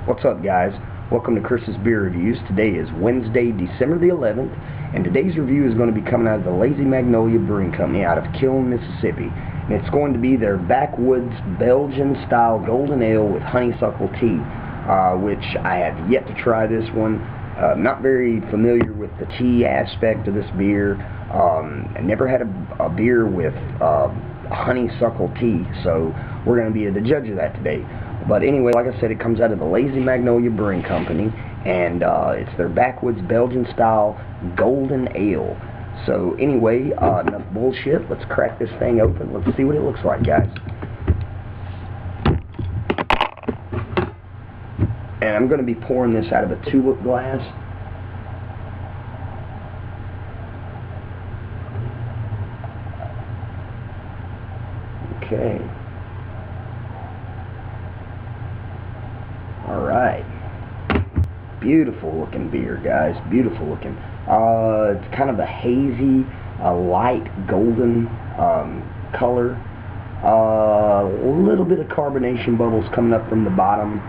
What's up, guys? Welcome to Chris's Beer Reviews. Today is Wednesday, December the 11th, and today's review is going to be coming out of the Lazy Magnolia Brewing Company out of Kiln, Mississippi. And it's going to be their Backwoods Belgian style golden ale with honeysuckle tea, which I have yet to try this one. Not very familiar with the tea aspect of this beer. I never had a beer with honeysuckle tea, so we're going to be the judge of that today. But anyway, like I said, it comes out of the Lazy Magnolia Brewing Company, and it's their Backwoods Belgian style golden ale. So anyway, enough bullshit. Let's crack this thing open. Let's see what it looks like, guys. And I'm going to be pouring this out of a tulip glass. Okay. Alright. Beautiful looking beer, guys. Beautiful looking. It's kind of a hazy, light golden color. A little bit of carbonation bubbles coming up from the bottom.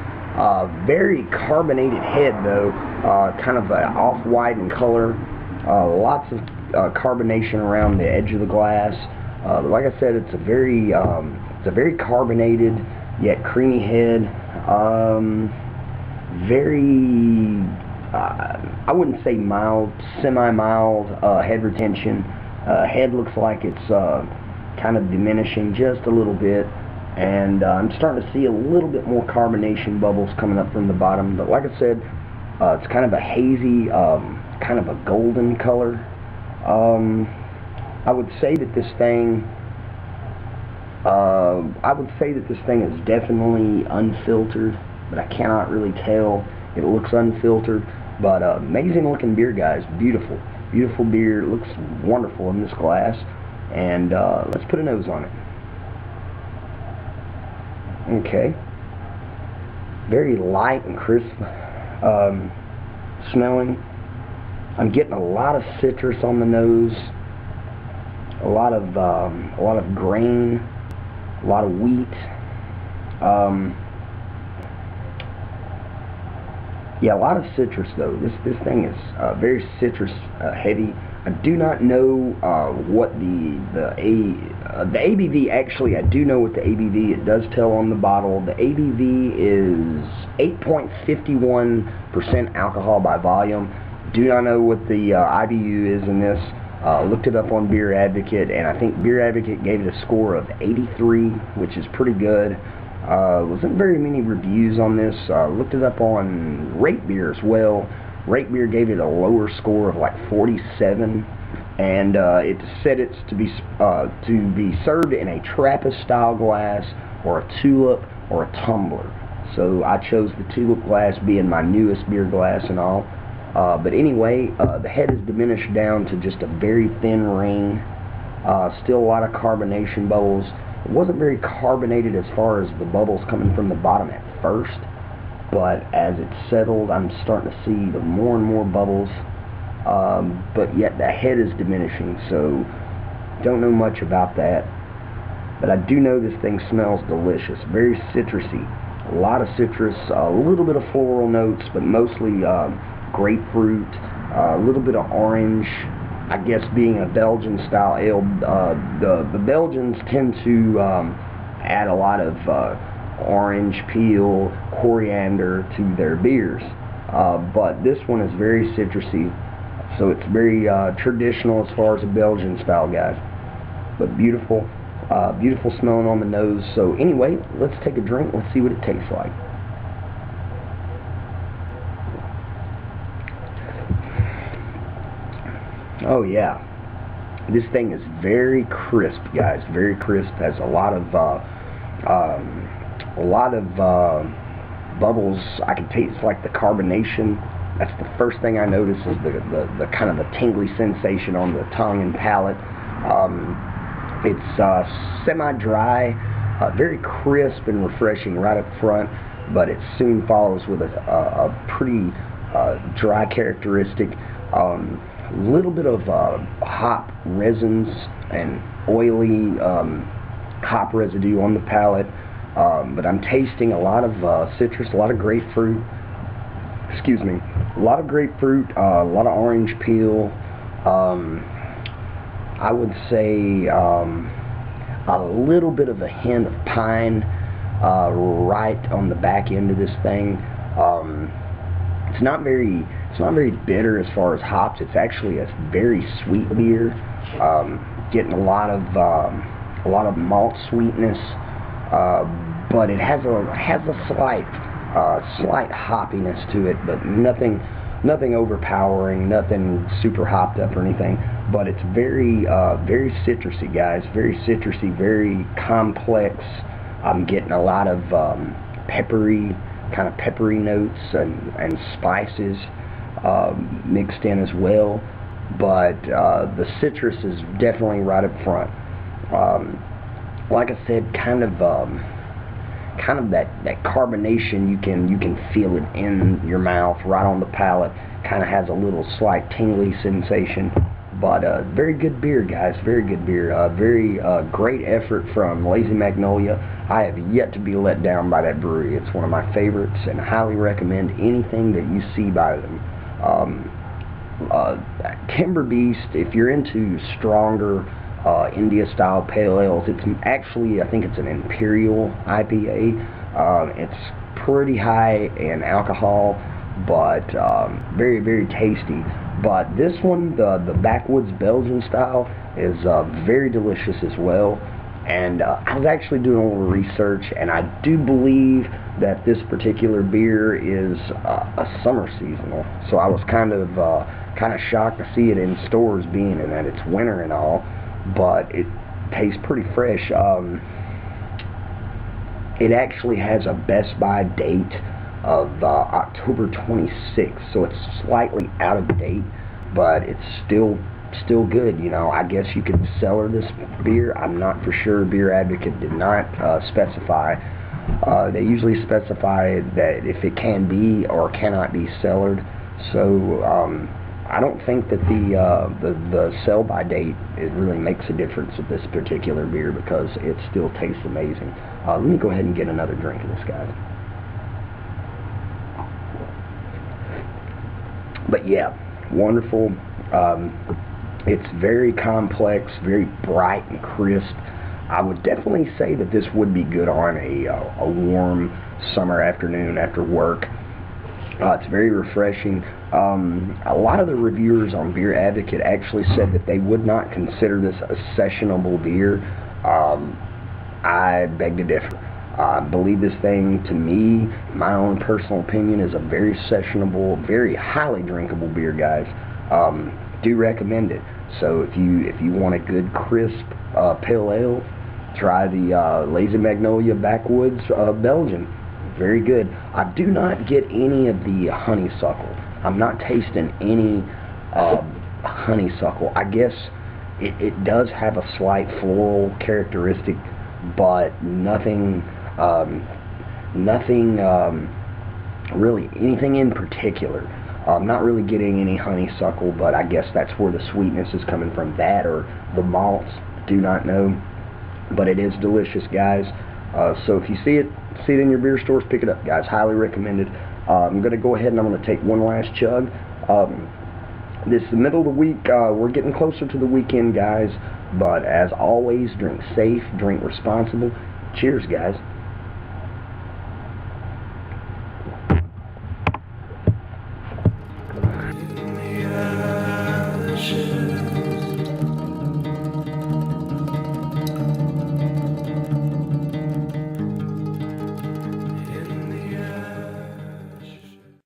Very carbonated head, though. Kind of off-white in color. Lots of carbonation around the edge of the glass. Like I said, it's a very carbonated yet creamy head. Very, I wouldn't say mild, semi-mild head retention. Head looks like it's kind of diminishing just a little bit, and I'm starting to see a little bit more carbonation bubbles coming up from the bottom. But like I said, it's kind of a hazy, kind of a golden color. I would say that this thing is definitely unfiltered, but I cannot really tell. It looks unfiltered, but amazing looking beer, guys. Beautiful, beautiful beer. It looks wonderful in this glass, and let's put a nose on it. Okay, very light and crisp smelling. I'm getting a lot of citrus on the nose, a lot of grain, a lot of wheat. Yeah, a lot of citrus though. This thing is very citrus heavy. I do not know what the ABV. Actually, I do know what the ABV. It does tell on the bottle. The ABV is 8.51% alcohol by volume. Do not know what the IBU is in this. Looked it up on Beer Advocate, and I think Beer Advocate gave it a score of 83, which is pretty good. Wasn't very many reviews on this. Looked it up on Rate Beer as well. Rate Beer gave it a lower score of like 47, and it said it's to be served in a Trappist style glass, or a tulip, or a tumbler. So I chose the tulip glass, being my newest beer glass and all. But anyway, the head is diminished down to just a very thin ring. Still a lot of carbonation bubbles. It wasn't very carbonated as far as the bubbles coming from the bottom at first, but as it settled, I'm starting to see the more and more bubbles, but yet the head is diminishing, so don't know much about that. But I do know this thing smells delicious, very citrusy, a lot of citrus, a little bit of floral notes, but mostly grapefruit, a little bit of orange. I guess being a Belgian style ale, the Belgians tend to add a lot of orange peel, coriander to their beers, but this one is very citrusy, so it's very traditional as far as a Belgian style, guys. But beautiful, beautiful smelling on the nose. So anyway, let's take a drink. Let's see what it tastes like. Oh yeah, this thing is very crisp, guys. Very crisp. Has a lot of bubbles. I can taste like the carbonation. That's the first thing I notice, is the kind of the tingly sensation on the tongue and palate. It's semi-dry, very crisp and refreshing right up front, but it soon follows with a pretty dry characteristic. Little bit of hop resins and oily hop residue on the palate. but I'm tasting a lot of citrus, a lot of grapefruit. Excuse me, a lot of grapefruit, a lot of orange peel. I would say a little bit of a hint of pine right on the back end of this thing. It's not very bitter as far as hops. It's actually a very sweet beer. Getting a lot of malt sweetness, but it has a slight hoppiness to it, but nothing overpowering, nothing super hopped up or anything. But it's very citrusy, guys. Very citrusy, very complex. I'm getting a lot of peppery notes and spices mixed in as well. But the citrus is definitely right up front. Like I said, kind of that carbonation. You can feel it in your mouth, right on the palate. Kind of has a little slight tingly sensation. But very good beer, guys. Very good beer. Very great effort from Lazy Magnolia. I have yet to be let down by that brewery. It's one of my favorites, and I highly recommend anything that you see by them. Timber Beast, if you're into stronger India-style pale ales, it's actually, I think it's an Imperial IPA. It's pretty high in alcohol, but very, very tasty. But this one, the Backwoods Belgian style, is very delicious as well. And I was actually doing a little research, and I do believe that this particular beer is a summer seasonal. So I was kind of shocked to see it in stores, being in that it's winter and all, but it tastes pretty fresh. It actually has a Best By date of October 26th, so it's slightly out of date, but it's still good. You know, I guess you could cellar this beer. I'm not for sure. Beer Advocate did not specify. They usually specify that if it can be or cannot be cellared. So I don't think that the sell by date, it really makes a difference with this particular beer, because it still tastes amazing. Let me go ahead and get another drink of this, guys. But yeah, wonderful. It's very complex, very bright and crisp. I would definitely say that this would be good on a warm summer afternoon after work. It's very refreshing. A lot of the reviewers on Beer Advocate actually said that they would not consider this a sessionable beer. I beg to differ. I believe this thing, to me, my own personal opinion, is a very sessionable, very highly drinkable beer, guys. Do recommend it. So if you want a good crisp pale ale, try the Lazy Magnolia Backwoods Belgian. Very good. I do not get any of the honeysuckle. I'm not tasting any honeysuckle. I guess it does have a slight floral characteristic, but nothing really anything in particular. I'm not really getting any honeysuckle, but I guess that's where the sweetness is coming from. That or the malts, do not know. But it is delicious, guys. So if you see it in your beer stores, pick it up, guys. Highly recommended. I'm going to go ahead and I'm going to take one last chug. This is the middle of the week. We're getting closer to the weekend, guys. But as always, drink safe, drink responsible. Cheers, guys.